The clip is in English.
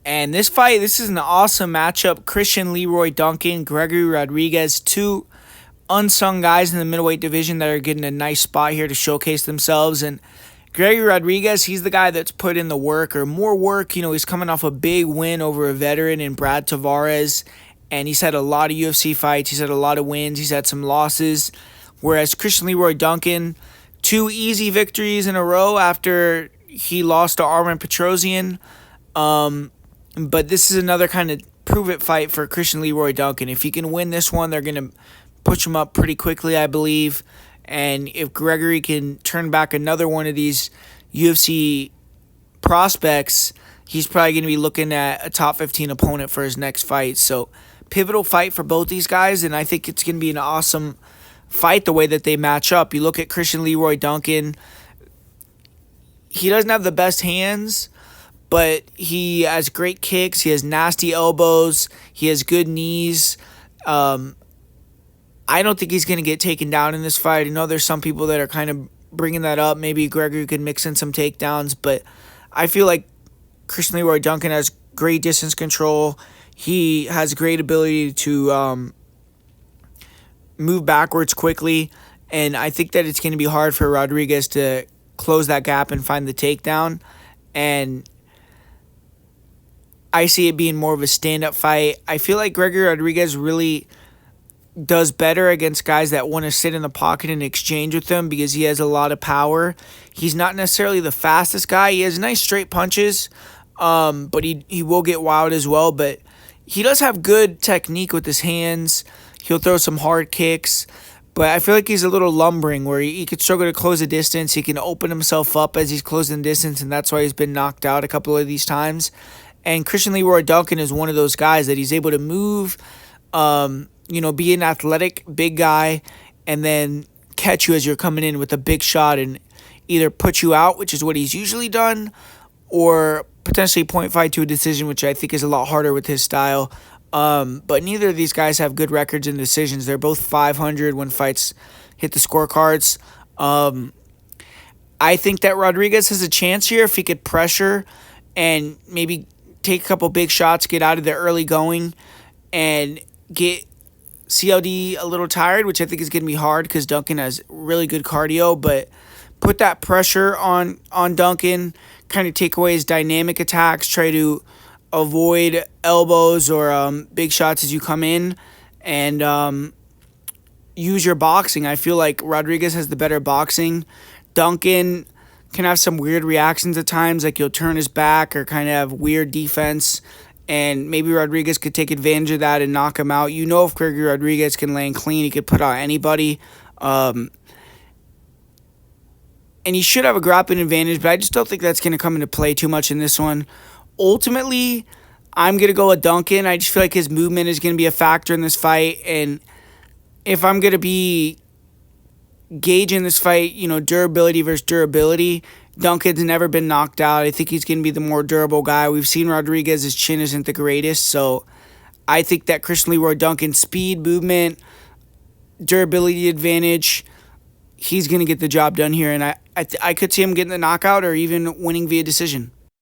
And this is an awesome matchup. Christian Leroy Duncan, Gregory Rodrigues, two unsung guys in the middleweight division that are getting a nice spot here to showcase themselves. And Gregory Rodrigues, he's the guy that's put in the work or more work. He's coming off a big win over a veteran in Brad Tavares, and he's had a lot of UFC fights. He's had a lot of wins. He's had some losses. Whereas Christian Leroy Duncan, two easy victories in a row after he lost to Armen Petrosian. But this is another kind of prove-it fight for Christian Leroy Duncan. If he can win this one, they're going to push him up pretty quickly, I believe. And if Gregory can turn back another one of these UFC prospects, he's probably going to be looking at a top 15 opponent for his next fight. So, pivotal fight for both these guys, and I think it's going to be an awesome fight the way that they match up. You look at Christian Leroy Duncan, he doesn't have the best hands, but he has great kicks. He has nasty elbows. He has good knees. I don't think he's going to get taken down in this fight. I know there's some people that are kind of bringing that up. Maybe Gregory could mix in some takedowns, but I feel like Christian Leroy Duncan has great distance control. He has great ability to move backwards quickly, and I think that it's going to be hard for Rodrigues to close that gap and find the takedown. And I see it being more of a stand-up fight. I feel like Gregory Rodrigues really does better against guys that want to sit in the pocket and exchange with him because he has a lot of power. He's not necessarily the fastest guy. He has nice straight punches, but he will get wild as well. But he does have good technique with his hands. He'll throw some hard kicks. But I feel like he's a little lumbering where he could struggle to close the distance. He can open himself up as he's closing the distance, and that's why he's been knocked out a couple of these times. And Christian Leroy Duncan is one of those guys that he's able to move, be an athletic big guy, and then catch you as you're coming in with a big shot and either put you out, which is what he's usually done, or potentially point fight to a decision, which I think is a lot harder with his style. But neither of these guys have good records in decisions. They're both 500 when fights hit the scorecards. I think that Rodrigues has a chance here if he could pressure and maybe take a couple big shots, get out of there early going, and get CLD a little tired, which I think is going to be hard because Duncan has really good cardio, but put that pressure on Duncan, kind of take away his dynamic attacks, try to avoid elbows or big shots as you come in, and use your boxing. I feel like Rodrigues has the better boxing. Duncan can have some weird reactions at times, like he'll turn his back or kind of have weird defense, and maybe Rodrigues could take advantage of that and knock him out. If Gregory Rodrigues can land clean, he could put out anybody. And he should have a grappling advantage, but I just don't think that's going to come into play too much in this one. Ultimately, I'm going to go with Duncan. I just feel like his movement is going to be a factor in this fight, and if I'm going to be gauging this fight, durability versus durability, Duncan's never been knocked out. I think he's going to be the more durable guy. We've seen Rodrigues, his chin isn't the greatest, so I think that Christian Leroy Duncan's speed, movement, durability advantage, he's going to get the job done here, and I could see him getting the knockout or even winning via decision.